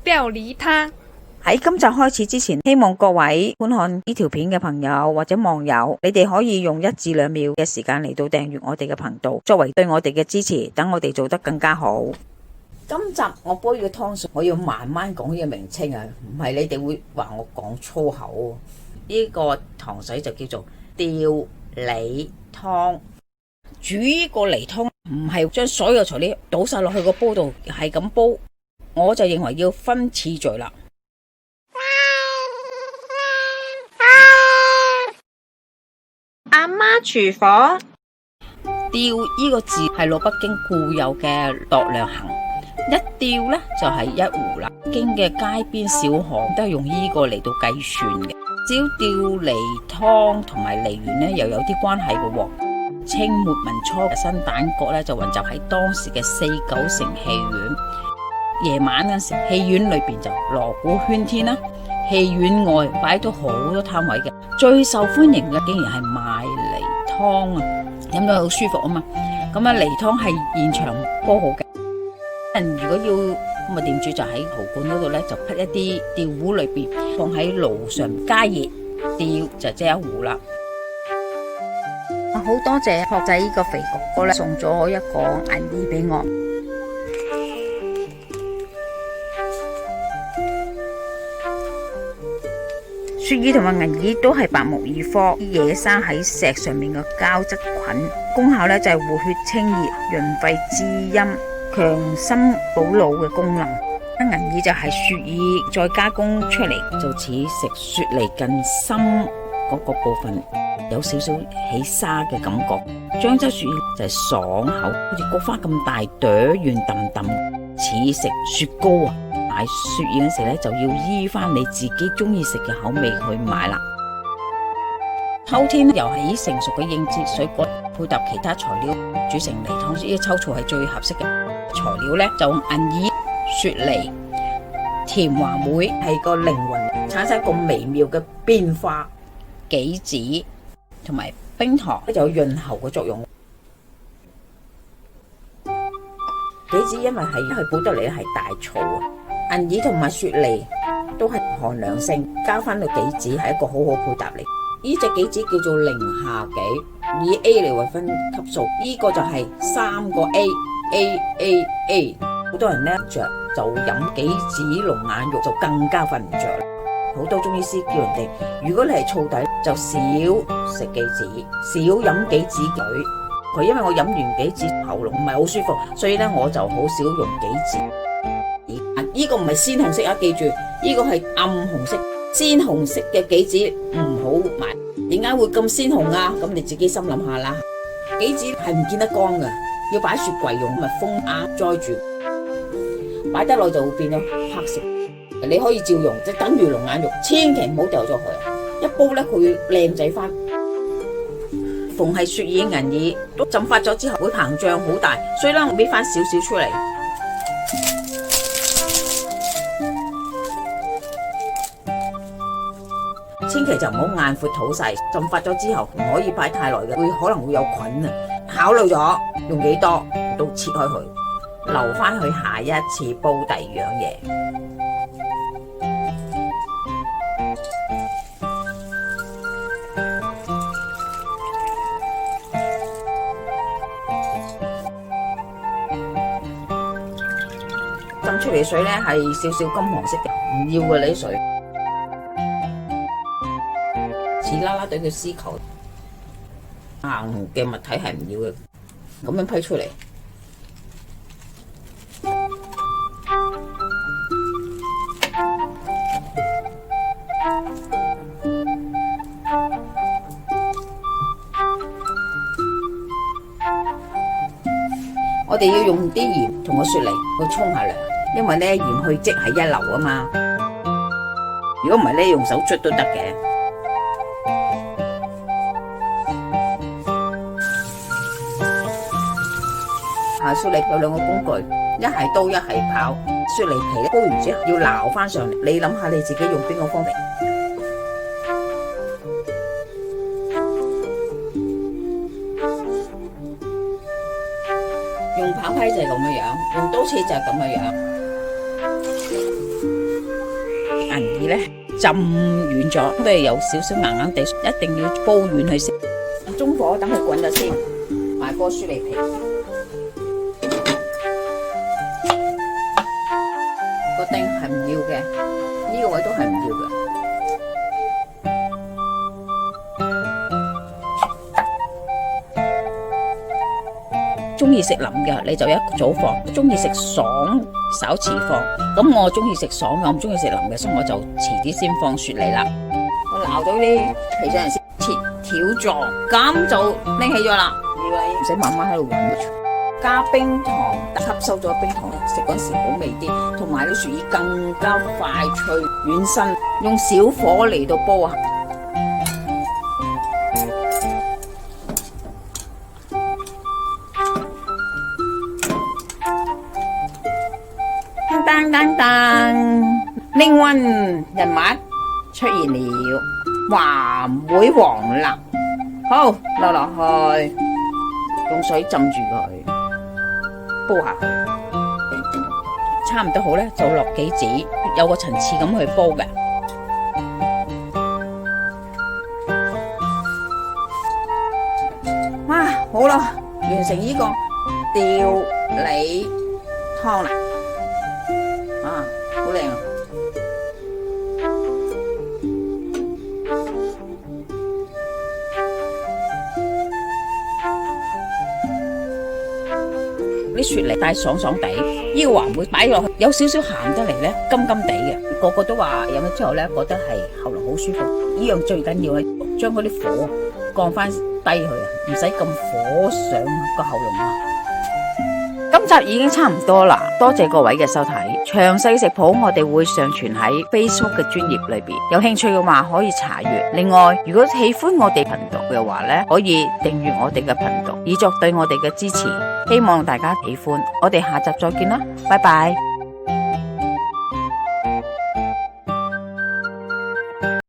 料理它。喺今集開始之前，希望各位觀看呢條片嘅朋友或者網友，你哋可以用1至2秒嘅時間嚟到訂閱我哋嘅頻道，作為對我哋嘅支持，等我哋做得更加好。今集我煲嘅湯水，我要慢慢講呢個名稱啊，唔係你哋會話我講粗口。呢個糖水就叫做吊梨湯。煮呢個梨湯唔係將所有材料倒晒落去個煲度係咁煲，我就認為要分次序啦。阿媽廚房。吊呢個字係老北京固有嘅度量衡，一吊呢就係1壺啦。北京嘅街邊小巷都係用呢個嚟到計算嘅。只要吊梨湯同埋梨園呢又有啲關係嘅喎。清末民初嘅新旦角呢就混集喺當時嘅49城戲院。夜晚嗰時，戲院裏邊就鑼鼓喧天啦。戲院外擺到好多攤位嘅，最受歡迎嘅竟然係賣梨湯啊，飲到好舒服啊嘛。咁啊，梨湯係現場煲好嘅。人如果要咁啊，店主就喺陶罐嗰度咧，就滗一啲吊壺裏邊，放喺爐上加熱吊，就即1壺啦。好多謝學仔呢個肥哥哥咧，送咗一個銀耳俾我。雪耳同埋銀耳都係白木耳科野生喺石上面嘅膠質菌，功效咧就係護血清熱、潤肺滋陰、強心補腦嘅功能。銀耳就係雪耳再加工出嚟，就似食雪梨更深嗰個部分，有少少起沙嘅感覺。張州雪耳就係爽口，好似菊花咁大朵，圓揼揼，似食雪糕啊！買雪耳嗰時咧，就要依翻你自己中意食嘅口味去買啦。秋天又係成熟嘅應節水果，配搭其他材料煮成梨湯，呢個秋草係最合適嘅材料咧。就銀耳、雪梨、甜話梅係個靈魂，產生一個微妙嘅變化。杞子同埋冰糖就有潤喉嘅作用。杞子因為係補得嚟係大草啊。銀耳同埋雪梨都係寒涼性，加翻到杞子係一個好好配搭嚟。呢隻杞子叫做寧夏杞，以 A 嚟劃分級數，呢個就係3個 A。好多人呢着就飲杞子龍眼肉就更加瞓唔着。好多中醫師叫人哋，如果你係燥底就少食杞子，少飲杞子水。佢因為我飲完杞子喉嚨唔係好舒服，所以咧我就好少用杞子。呢個唔係鮮紅色啊，記住呢個係暗紅色。鮮紅色嘅杞子唔好買。點解會咁鮮紅啊？咁你自己心諗下啦。杞子係唔見得光噶，要擺雪櫃用密封啊載住，擺得耐就會變咗黑色。你可以照用，即等於龍眼肉，千祈唔好掉咗佢。一煲咧佢會靚仔翻。逢係雪耳、銀耳都浸發咗之後會膨脹好大，所以咧我搣翻少少出嚟。千祈就唔好硬闊肚晒，浸發咗之後唔可以擺太耐嘅，可能會有菌啊。考慮咗用幾多都切開佢，留翻去下一次煲第二樣嘢。浸出嚟嘅水咧係少少金黃色嘅，唔要嘅呢啲水。似啦啦隊嘅絲球，硬嘅物體係唔要嘅，咁樣批出嚟。我哋要用啲鹽同個雪梨去沖下涼，因為咧鹽去漬係一流啊嘛。如果唔係咧，用手捽都得嘅。雪梨有2個工具，一係刀，一係刨。雪梨皮煲完之後要撈翻上嚟，你諗下你自己用邊個方法？用刨批就係咁樣，用刀切就係咁樣。銀耳咧浸軟咗，都係有少少硬硬地，一定要煲軟去食。中火等佢滾咗先，買個雪梨皮，個丁係唔要嘅，呢個位都係唔要嘅。中意食腍嘅你就一早放，中意食爽稍遲放。咁我中意食爽嘅，我唔中意食腍嘅，所以我就遲啲先放雪梨啦。我撈咗啲皮上嚟先，切條狀，咁就拎起咗啦。唔使慢慢喺度滾，加冰糖，吸收咗冰糖，食嗰時好味啲，同埋啲薯耳更加快脆軟身。用小火嚟到煲啊！當當當，靈魂人物出現了，話梅黃辣，好落落去，用水浸住佢，煲下佢，差唔多好咧，就落杞子，有個層次咁去煲嘅。哇，好啦，完成呢個吊梨湯啦。啊，好靚啊！啲雪梨帶爽爽地，呢個還會擺落去，有少少鹹得嚟咧，甘甘地嘅。個個都話飲咗之後咧，覺得係喉嚨好舒服。呢樣最緊要係將嗰啲火降翻低去啊，唔使咁火上個喉嚨啊。今集已經差唔多啦，多謝各位嘅收睇。詳細食譜我哋會上傳喺 Facebook 嘅專頁裏邊，有興趣嘅話可以查閱。另外，如果喜歡我哋頻道嘅話咧，可以訂閱我哋嘅頻道，以作對我哋嘅支持。希望大家喜歡，我哋下集再見啦，拜拜。